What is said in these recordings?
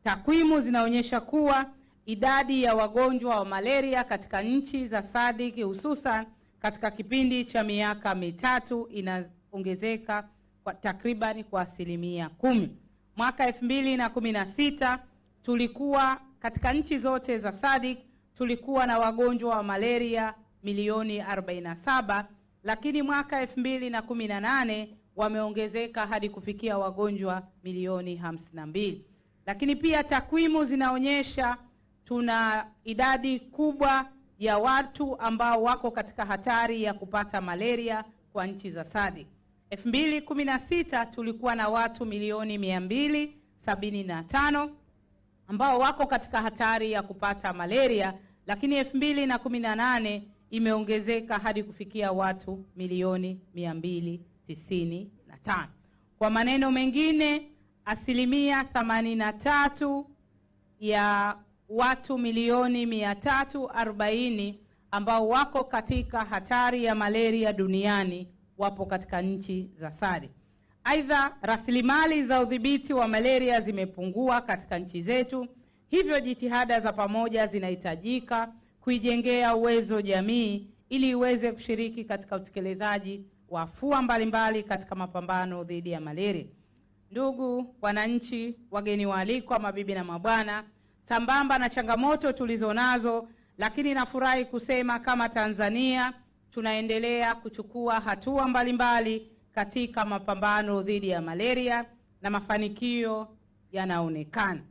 Takwimu zinaonyesha kuwa idadi ya wagonjwa wa malaria katika nchi za SADC hususan katika kipindi cha miaka mitatu inaongezeka kwa takriban kwa 10%. Mwaka 2016 tulikuwa katika nchi zote za SADC tulikuwa na wagonjwa wa malaria milioni 47, lakini mwaka 2018 wameongezeka hadi kufikia wagonjwa milioni 52. Lakini pia takwimu zinaonyesha tuna idadi kubwa ya watu ambao wako katika hatari ya kupata malaria kwa nchi za SADC. 2016 tulikuwa na watu milioni 275 ambao wako katika hatari ya kupata malaria, lakini 2018 imeongezeka hadi kufikia watu milioni 295. Kwa maneno mengine, 83% ya watu milioni 340 ambao wako katika hatari ya malaria duniani wapo katika nchi za SADC. Aidha, rasilimali za udhibiti wa malaria zimepungua katika nchi zetu, hivyo jitihada za pamoja zinahitajika kuijengea uwezo jamii ili iweze kushiriki katika utekelezaji wa afua mbalimbali katika mapambano dhidi ya malaria. Ndugu wananchi, wageni waalikwa, mabibi na mabwana, sambamba na changamoto tulizonazo, lakini nafurahi kusema kama Tanzania tunaendelea kuchukua hatua mbalimbali katika mapambano dhidi ya malaria na mafanikio yanaonekana.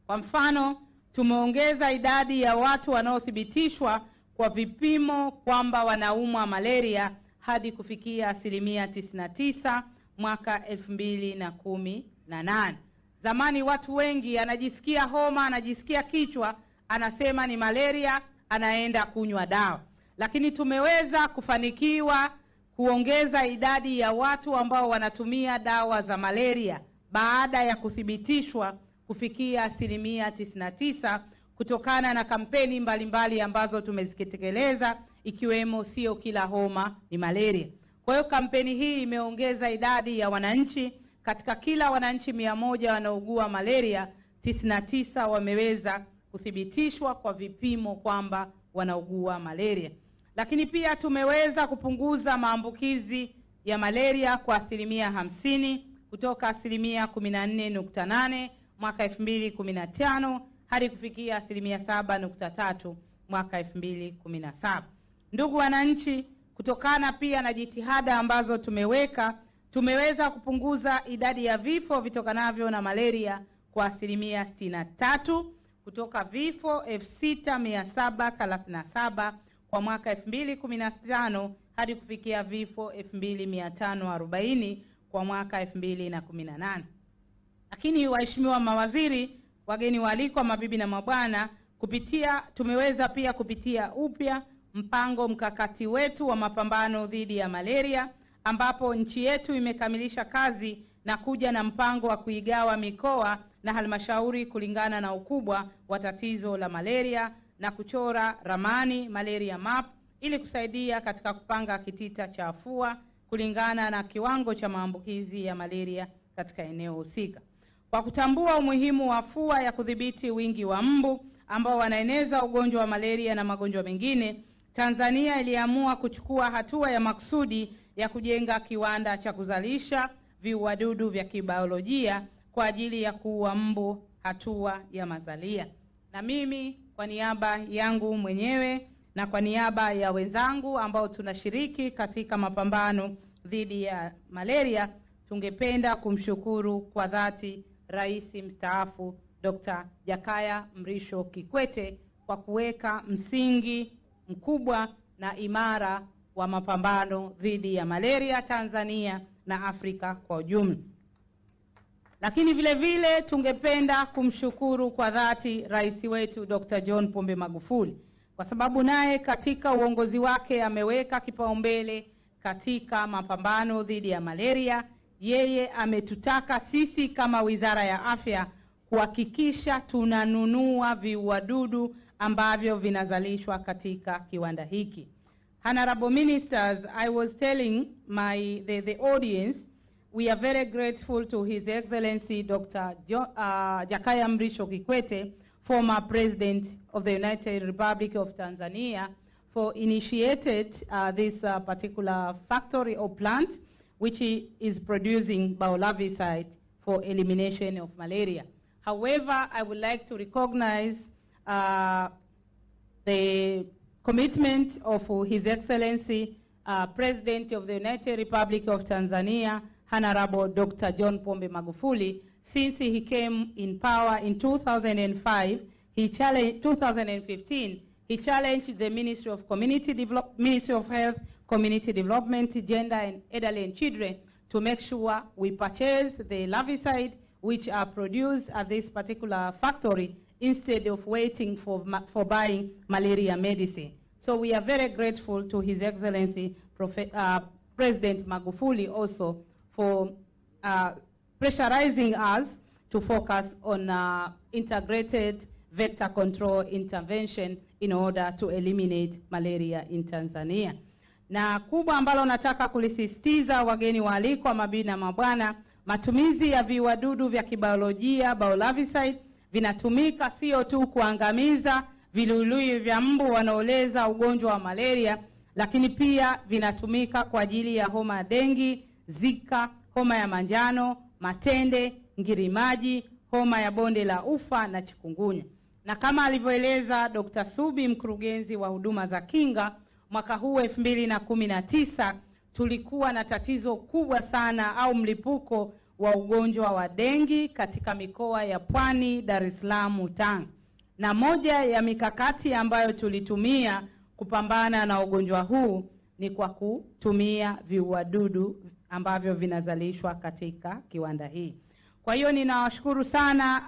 Kwa mfano, tumeongeza idadi ya watu wanaothibitishwa kwa vipimo kwamba wanaumwa malaria hadi kufikia 99% mwaka 2018. Zamani watu wengi anajisikia homa, anajisikia kichwa, anasema ni malaria, anaenda kunywa dawa. Lakini tumeweza kufanikiwa kuongeza idadi ya watu ambao wanatumia dawa za malaria baada ya kuthibitishwa kufikia 99% kutokana na kampeni mbalimbali ambazo tumezitekeleza, ikiwemo sio kila homa ni malaria. Kwa hiyo kampeni hii imeongeza idadi ya wananchi. Katika kila wananchi 100 wanaougua malaria, 99 wameweza kuthibitishwa kwa vipimo kwamba wanaugua malaria. Lakini pia tumeweza kupunguza maambukizi ya malaria kwa 50% kutoka 14.8 mwaka 2015 hadi kufikia 7.3 mwaka 2017. Ndugu wananchi, kutokana pia na jitihada ambazo tumeweza kupunguza idadi ya vifo vitokanavyo na malaria kwa 63% kutoka vifo 6737 kwa mwaka 2015 hadi kufikia vifo 2540 kwa mwaka 2018. Lakini waheshimiwa mawaziri, wageni waalikwa, mabibi na mabwana, tumeweza pia kupitia upya mpango mkakati wetu wa mapambano dhidi ya malaria, ambapo nchi yetu imekamilisha kazi na kuja na mpango wa kuigawa mikoa na halmashauri kulingana na ukubwa wa tatizo la malaria na kuchora ramani malaria map ili kusaidia katika kupanga kitita cha afua kulingana na kiwango cha maambukizi ya malaria katika eneo husika. Kwa kutambua umuhimu wa afua ya kudhibiti wingi wa mbu ambao wanaeneza ugonjwa wa malaria na magonjwa mengine, Tanzania iliamua kuchukua hatua ya maksudi ya kujenga kiwanda cha kuzalisha viuadudu vya kibiolojia kwa ajili ya kuua mbu hatua ya mazalia. Na mimi kwa niaba yangu mwenyewe na kwa niaba ya wenzangu ambao tunashiriki katika mapambano dhidi ya malaria, tungependa kumshukuru kwa dhati Rais mstaafu Dr. Jakaya Mrisho Kikwete kwa kuweka msingi mkubwa na imara wa mapambano dhidi ya malaria Tanzania na Afrika kwa ujumla. Lakini vile vile tungependa kumshukuru kwa dhati Rais wetu Dr. John Pombe Magufuli kwa sababu naye katika uongozi wake ameweka kipaumbele katika mapambano dhidi ya malaria. Yeye ametutaka sisi kama Wizara ya Afya kuhakikisha tunanunua viuadudu ambavyo vinazalishwa katika kiwanda hiki. Honorable Ministers, I was telling the audience we are very grateful to His Excellency Dr. Jakaya Mrisho Kikwete, former President of the United Republic of Tanzania, for initiated this particular factory or plant, which is producing biolarvicide for elimination of malaria. However, I would like to recognize the commitment of His Excellency President of the United Republic of Tanzania, Honorable Dr. John Pombe Magufuli. Since he came in power in 2005, 2015, he challenged the Ministry of Ministry of Health, Community Development, Gender and Elderly and Children to make sure we purchase the larvicide which are produced at this particular factory instead of waiting for buying malaria medicine. So we are very grateful to His Excellency President Magufuli also for pressurizing us to focus on integrated vector control intervention in order to eliminate malaria in Tanzania. Na kubwa ambalo nataka kulisisitiza wageni waalikwa, mabibi na mabwana, matumizi ya viuadudu vya kibiolojia biolarvicide vinatumika sio tu kuangamiza viluilui vya mbu wanaoleza ugonjwa wa malaria, lakini pia vinatumika kwa ajili ya homa ya dengi, Zika, homa ya manjano, matende, ngirimaji, homa ya bonde la ufa na chikungunya. Na kama alivyoeleza Dr. Subi, mkurugenzi wa huduma za kinga, mwaka huu 2019 tulikuwa na tatizo kubwa sana au mlipuko wa ugonjwa wa dengi katika mikoa ya Pwani, Dar es Salaam, Tanga. Na moja ya mikakati ambayo tulitumia kupambana na ugonjwa huu ni kwa kutumia viuadudu ambavyo vinazalishwa katika kiwanda hii. Kwa hiyo ninawashukuru sana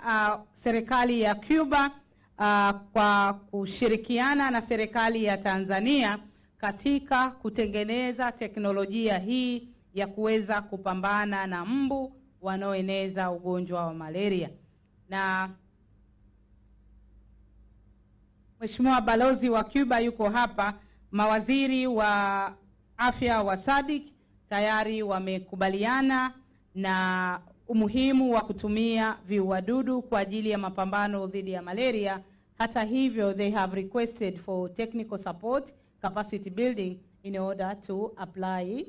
serikali ya Cuba kwa kushirikiana na serikali ya Tanzania katika kutengeneza teknolojia hii ya kuweza kupambana na mbu wanaoeneza ugonjwa wa malaria. Na Mheshimiwa Balozi wa Cuba yuko hapa, mawaziri wa afya wa SADC tayari wamekubaliana na umuhimu wa kutumia viuadudu kwa ajili ya mapambano dhidi ya malaria. Hata hivyo, they have requested for technical support, capacity building in order to apply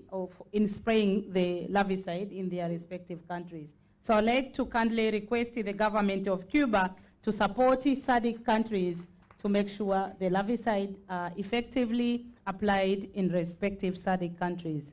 in spraying the larvicide in their respective countries. So I'd like to kindly request the government of Cuba to support SADC countries to make sure the larvicide are effectively applied in respective SADC countries.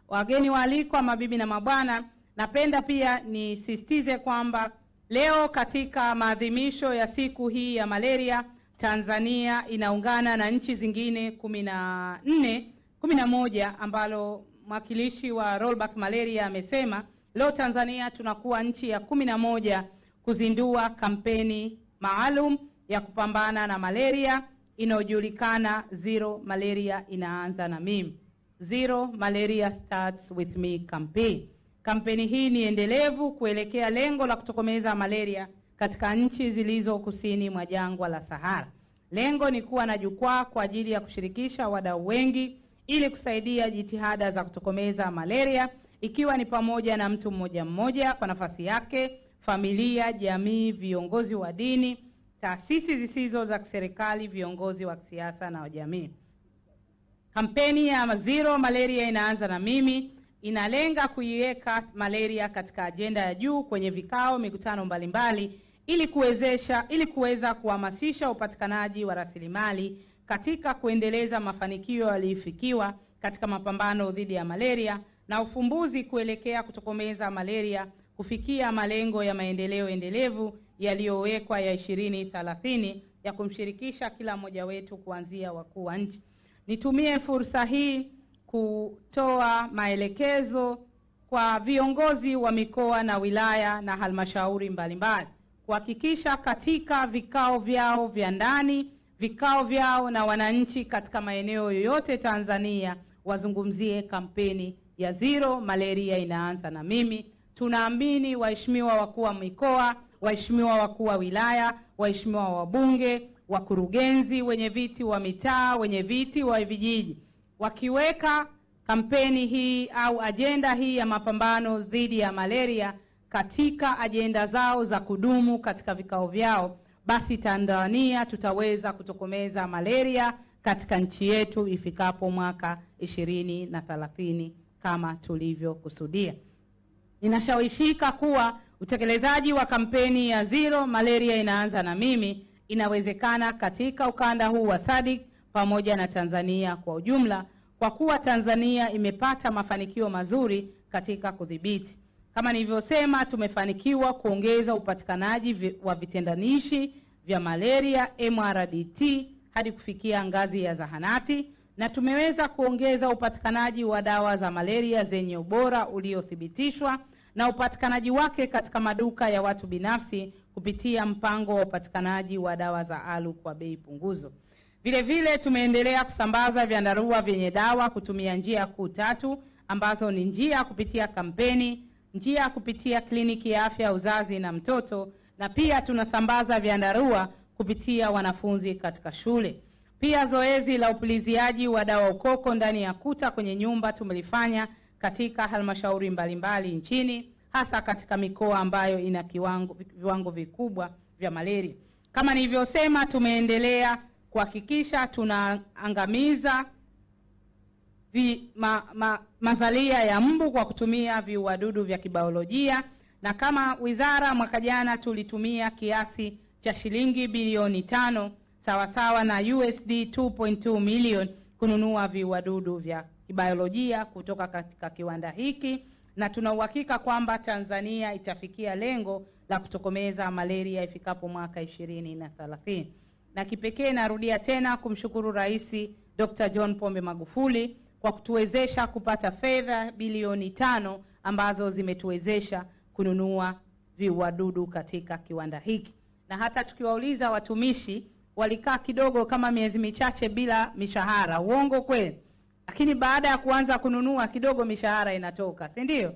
Wageni waalikwa, mabibi na mabwana, napenda pia nisisitize kwamba leo katika maadhimisho ya siku hii ya malaria, Tanzania inaungana na nchi zingine 11 ambalo mwakilishi wa Rollback Malaria amesema leo Tanzania tunakuwa nchi ya 11 kuzindua kampeni maalum ya kupambana na malaria inayojulikana Zero Malaria Inaanza na Mimi. Zero Malaria Starts With Me campaign. Kampeni hii ni endelevu kuelekea lengo la kutokomeza malaria katika nchi zilizo kusini mwa jangwa la Sahara. Lengo ni kuwa na jukwaa kwa ajili ya kushirikisha wadau wengi ili kusaidia jitihada za kutokomeza malaria, ikiwa ni pamoja na mtu mmoja mmoja kwa nafasi yake, familia, jamii, viongozi wa dini, taasisi zisizo za kiserikali, viongozi wa kisiasa na jamii. Kampeni ya Zero Malaria Inaanza na Mimi inalenga kuiweka malaria katika ajenda ya juu kwenye vikao, mikutano mbalimbali ili kuweza kuhamasisha upatikanaji wa rasilimali katika kuendeleza mafanikio yaliyofikiwa katika mapambano dhidi ya malaria na ufumbuzi kuelekea kutokomeza malaria kufikia malengo ya maendeleo endelevu yaliyowekwa ya 2030 ya kumshirikisha kila mmoja wetu kuanzia wakuu wa nchi. Nitumie fursa hii kutoa maelekezo kwa viongozi wa mikoa na wilaya na halmashauri mbalimbali kuhakikisha katika vikao vyao vya ndani, vikao vyao na wananchi katika maeneo yoyote Tanzania wazungumzie kampeni ya Zero Malaria Inaanza na Mimi. Tunaamini waheshimiwa wakuu wa mikoa, waheshimiwa wakuu wa wilaya, waheshimiwa wabunge, wakurugenzi, wenye viti wa mitaa, wenye viti wa vijiji, wakiweka kampeni hii au ajenda hii ya mapambano dhidi ya malaria katika ajenda zao za kudumu katika vikao vyao, basi Tanzania tutaweza kutokomeza malaria katika nchi yetu ifikapo mwaka 2030 kama tulivyokusudia. Ninashawishika kuwa utekelezaji wa kampeni ya Zero Malaria Inaanza na Mimi inawezekana katika ukanda huu wa SADC pamoja na Tanzania kwa ujumla, kwa kuwa Tanzania imepata mafanikio mazuri katika kudhibiti. Kama nilivyosema, tumefanikiwa kuongeza upatikanaji wa vitendanishi vya malaria MRDT hadi kufikia ngazi ya zahanati, na tumeweza kuongeza upatikanaji wa dawa za malaria zenye ubora uliothibitishwa na upatikanaji wake katika maduka ya watu binafsi kupitia mpango wa upatikanaji wa dawa za ALU kwa bei punguzo. Vile vile tumeendelea kusambaza vyandarua vyenye dawa kutumia njia kuu tatu ambazo ni njia kupitia kampeni, njia kupitia kliniki ya afya uzazi na mtoto, na pia tunasambaza vyandarua kupitia wanafunzi katika shule. Pia zoezi la upuliziaji wa dawa ukoko ndani ya kuta kwenye nyumba tumelifanya katika halmashauri mbalimbali nchini, hasa katika mikoa ambayo ina viwango vikubwa vya malaria. Kama nilivyosema, tumeendelea kuhakikisha tunaangamiza mazalia ya mbu kwa kutumia viuadudu vya kibiolojia, na kama wizara mwaka jana tulitumia kiasi cha shilingi bilioni 5 sawasawa na USD 2.2 milioni kununua viuadudu vya kibiolojia kutoka katika kiwanda hiki, na tuna uhakika kwamba Tanzania itafikia lengo la kutokomeza malaria ifikapo mwaka 2030. Na kipekee narudia tena kumshukuru Rais Dr. John Pombe Magufuli kwa kutuwezesha kupata fedha bilioni 5 ambazo zimetuwezesha kununua viuadudu katika kiwanda hiki. Na hata tukiwauliza watumishi, walikaa kidogo kama miezi michache bila mishahara. Uongo kweli? Lakini baada ya kuanza kununua kidogo mishahara inatoka, si ndio?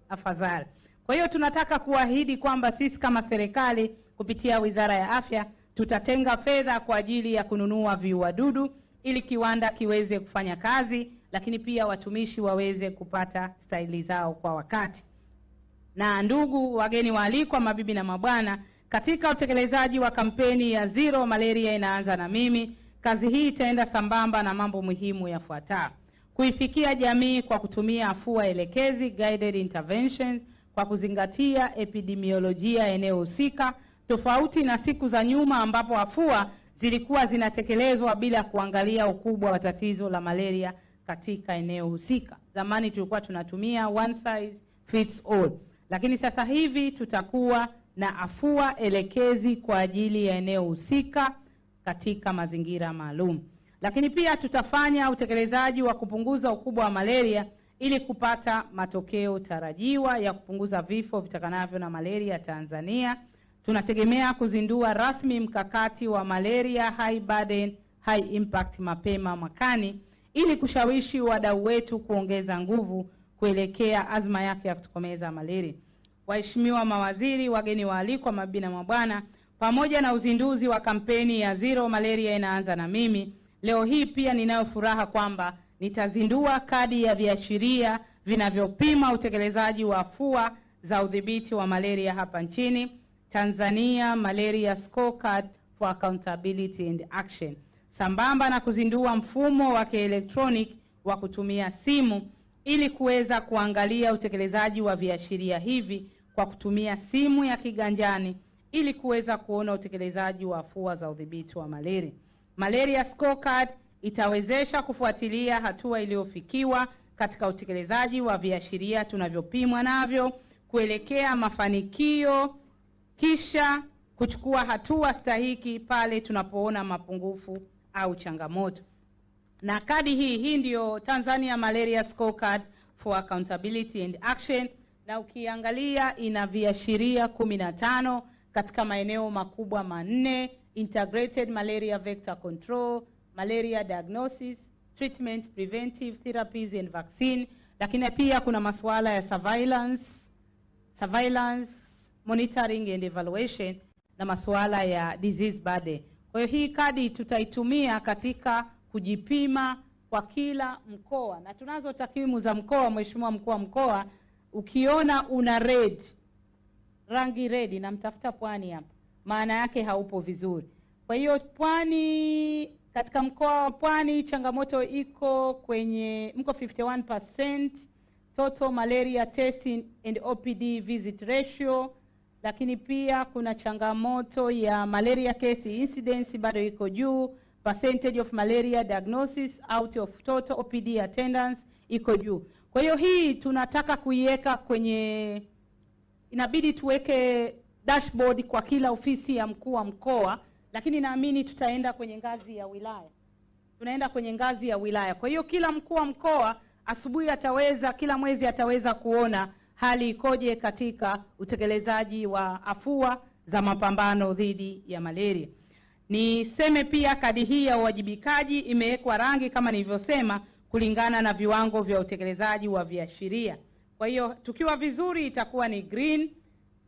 Afadhali. Kwa hiyo tunataka kuahidi kwamba sisi kama serikali kupitia Wizara ya Afya tutatenga fedha kwa ajili ya kununua viuadudu ili kiwanda kiweze kufanya kazi, lakini pia watumishi waweze kupata stahili zao kwa wakati. Na ndugu wageni waalikwa, mabibi na mabwana, katika utekelezaji wa kampeni ya Zero Malaria Inaanza na Mimi, kazi hii itaenda sambamba na mambo muhimu yafuatayo: kuifikia jamii kwa kutumia afua elekezi, guided interventions, kwa kuzingatia epidemiolojia eneo husika, tofauti na siku za nyuma ambapo afua zilikuwa zinatekelezwa bila kuangalia ukubwa wa tatizo la malaria katika eneo husika. Zamani tulikuwa tunatumia one size fits all, lakini sasa hivi tutakuwa na afua elekezi kwa ajili ya eneo husika katika mazingira maalum. Lakini pia tutafanya utekelezaji wa kupunguza ukubwa wa malaria ili kupata matokeo tarajiwa ya kupunguza vifo vitakanavyo na malaria Tanzania. Tunategemea kuzindua rasmi mkakati wa malaria high burden high impact mapema mwakani ili kushawishi wadau wetu kuongeza nguvu kuelekea azma yake ya kutokomeza malaria. Waheshimiwa mawaziri, wageni waalikwa, mabibi na mabwana, pamoja na uzinduzi wa kampeni ya Zero Malaria Inaanza na Mimi, leo hii pia ninayo furaha kwamba nitazindua kadi ya viashiria vinavyopima utekelezaji wa afua za udhibiti wa malaria hapa nchini, Tanzania Malaria Scorecard for Accountability and Action, sambamba na kuzindua mfumo wa kielektroniki wa kutumia simu ili kuweza kuangalia utekelezaji wa viashiria hivi kwa kutumia simu ya kiganjani ili kuweza kuona utekelezaji wa afua za udhibiti wa malaria. Malaria Scorecard itawezesha kufuatilia hatua iliyofikiwa katika utekelezaji wa viashiria tunavyopimwa navyo kuelekea mafanikio, kisha kuchukua hatua stahiki pale tunapoona mapungufu au changamoto. Na kadi hii ndio Tanzania Malaria Scorecard for Accountability and Action, na ukiangalia ina viashiria 15 katika maeneo makubwa 4: integrated malaria vector control, malaria diagnosis, treatment, preventive therapies and vaccine, lakini pia kuna masuala ya surveillance, monitoring and evaluation na masuala ya disease burden. Kwa hiyo hii kadi tutaitumia katika kujipima kwa kwa kila mkoa, na tunazo takwimu za mkoa. Mheshimiwa mkuu wa mkoa, ukiona una red, rangi red, namtafuta Pwani hapa, maana yake haupo vizuri. Kwa hiyo Pwani, katika mkoa wa Pwani changamoto iko kwenye mko 51% total malaria testing and OPD visit ratio, lakini pia kuna changamoto ya malaria case incidence bado iko juu, percentage of malaria diagnosis out of total OPD attendance iko juu. Kwa hiyo hii tunataka kuiweka kwenye, inabidi tuweke dashboard kwa kila ofisi ya mkuu wa mkoa, lakini naamini tutaenda kwenye ngazi ya wilaya. Tunaenda kwenye ngazi ya wilaya. Kwa hiyo kila mkuu wa mkoa asubuhi ataweza, kila mwezi ataweza kuona hali ikoje katika utekelezaji wa afua za mapambano dhidi ya malaria. Niseme pia kadi hii ya uwajibikaji imewekwa rangi kama nilivyosema kulingana na viwango vya utekelezaji wa viashiria. Kwa hiyo tukiwa vizuri itakuwa ni green,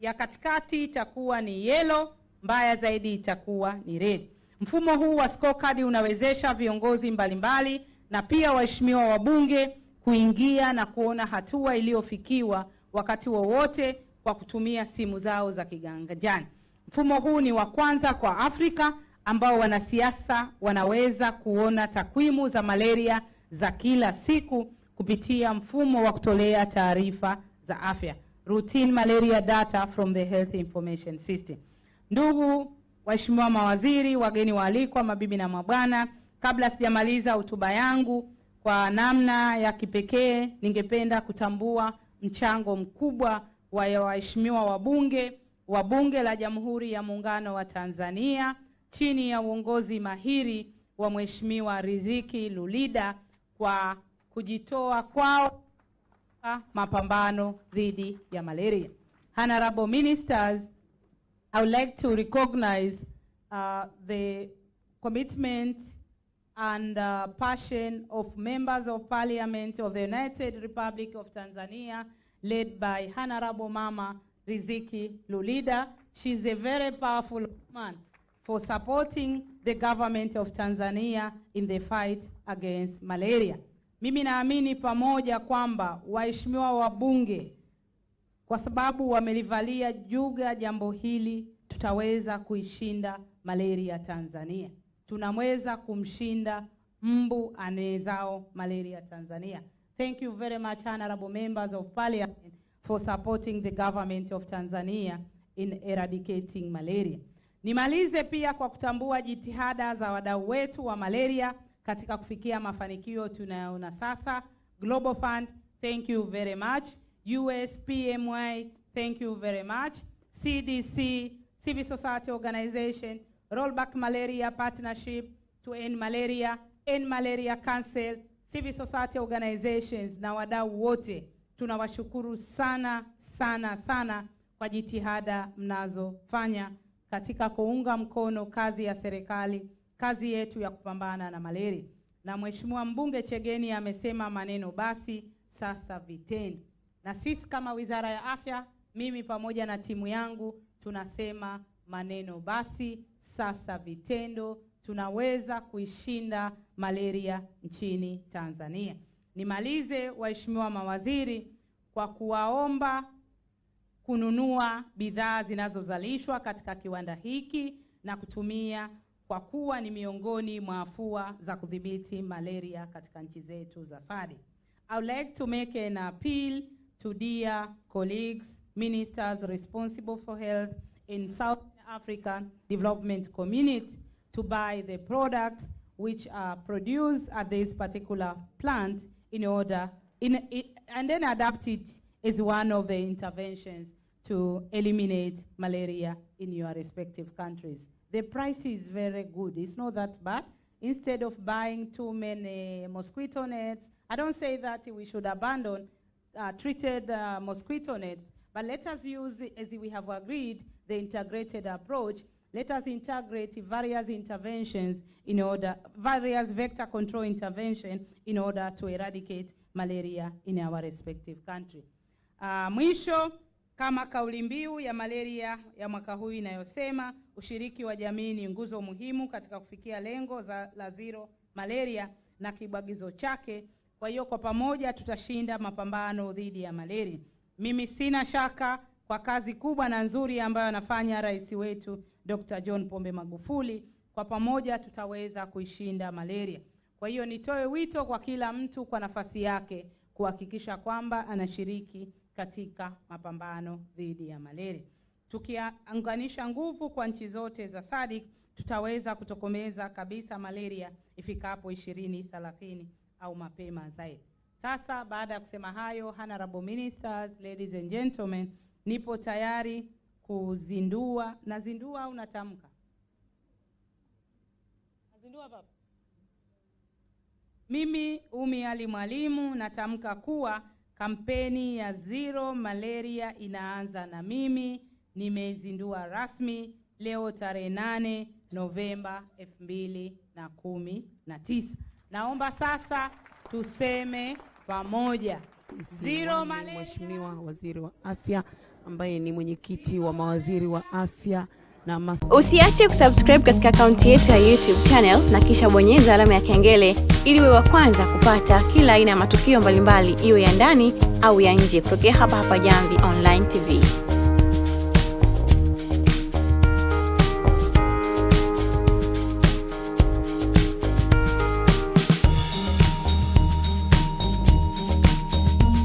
ya katikati itakuwa ni yellow, mbaya zaidi itakuwa ni red. Mfumo huu wa scorecard unawezesha viongozi mbalimbali na pia waheshimiwa wabunge kuingia na kuona hatua iliyofikiwa wakati wowote kwa kutumia simu zao za kiganjani. Mfumo huu ni wa kwanza kwa Afrika ambao wanasiasa wanaweza kuona takwimu za malaria za kila siku kupitia mfumo wa kutolea taarifa za afya, routine malaria data from the health information system. Ndugu waheshimiwa mawaziri, wageni waalikwa, mabibi na mabwana, kabla sijamaliza hotuba yangu, kwa namna ya kipekee ningependa kutambua mchango mkubwa wa waheshimiwa wabunge wa Bunge la Jamhuri ya Muungano wa Tanzania chini ya uongozi mahiri wa Mheshimiwa Riziki Lulida kwa kujitoa kwao mapambano dhidi ya malaria. Honorable Ministers, I would like to recognize the commitment and passion of members of Parliament of the United Republic of Tanzania, led by Honorable Mama Riziki Lulida. She's a very powerful woman for supporting the government of Tanzania in the fight against malaria. Mimi naamini pamoja kwamba waheshimiwa wabunge, kwa sababu wamelivalia juga jambo hili, tutaweza kuishinda malaria Tanzania. Tunaweza kumshinda mbu anezao malaria Tanzania. Thank you very much, honorable members of Parliament, for supporting the government of Tanzania in eradicating malaria. Nimalize pia kwa kutambua jitihada za wadau wetu wa malaria katika kufikia mafanikio tunayoona sasa. Global Fund, thank you very much. USPMY, thank you very much. CDC, Civil Society Organization, Rollback Malaria Partnership to End Malaria Council, Civil Society Organizations na wadau wote, tunawashukuru sana sana sana kwa jitihada mnazofanya katika kuunga mkono kazi ya serikali, kazi yetu ya kupambana na malaria. Na Mheshimiwa Mbunge Chegeni amesema maneno basi, sasa vitendo. Na sisi kama Wizara ya Afya, mimi pamoja na timu yangu tunasema maneno basi, sasa vitendo. Tunaweza kuishinda malaria nchini Tanzania. Nimalize waheshimiwa mawaziri kwa kuwaomba kununua bidhaa zinazozalishwa katika kiwanda hiki na kutumia, kwa kuwa ni miongoni mwa afua za kudhibiti malaria katika nchi zetu za SADC. I would like to make an appeal to dear colleagues, ministers responsible for health in South African Development Community to buy the products which are produced at this particular plant in order, and then adapt it as one of the interventions to eliminate malaria in your respective countries. The price is very good. It's not that bad. Instead of buying too many mosquito nets, I don't say that we should abandon treated mosquito nets, but let us use, as we have agreed, the integrated approach. Let us integrate various interventions in order, various vector control intervention in order to eradicate malaria in our respective country. Mwisho, kama kauli mbiu ya malaria ya mwaka huu inayosema ushiriki wa jamii ni nguzo muhimu katika kufikia lengo la zero malaria, na kibwagizo chake. Kwa hiyo kwa pamoja tutashinda mapambano dhidi ya malaria. Mimi sina shaka kwa kazi kubwa na nzuri ambayo anafanya rais wetu Dr. John Pombe Magufuli, kwa pamoja tutaweza kuishinda malaria. Kwa hiyo nitoe wito kwa kila mtu kwa nafasi yake kuhakikisha kwamba anashiriki katika mapambano dhidi ya malaria. Tukiunganisha nguvu kwa nchi zote za SADC, tutaweza kutokomeza kabisa malaria ifikapo 2030 au mapema zaidi. Sasa baada ya kusema hayo, honorable ministers, ladies and gentlemen, nipo tayari kuzindua. Nazindua au natamka? Nazindua baba. Mimi Umi Ali Mwalimu natamka kuwa kampeni ya Zero Malaria inaanza na mimi. Nimezindua rasmi leo tarehe 8 Novemba 2019. Naomba sasa tuseme pamoja Zero Malaria. Mheshimiwa Waziri wa Afya ambaye ni mwenyekiti wa mawaziri wa afya na Usiache kusubscribe katika akaunti yetu ya YouTube channel na kisha bonyeza alama ya kengele ili uwe wa kwanza kupata kila aina ya matukio mbalimbali, iwe ya ndani au ya nje, kutokea hapa Jamvi Online TV.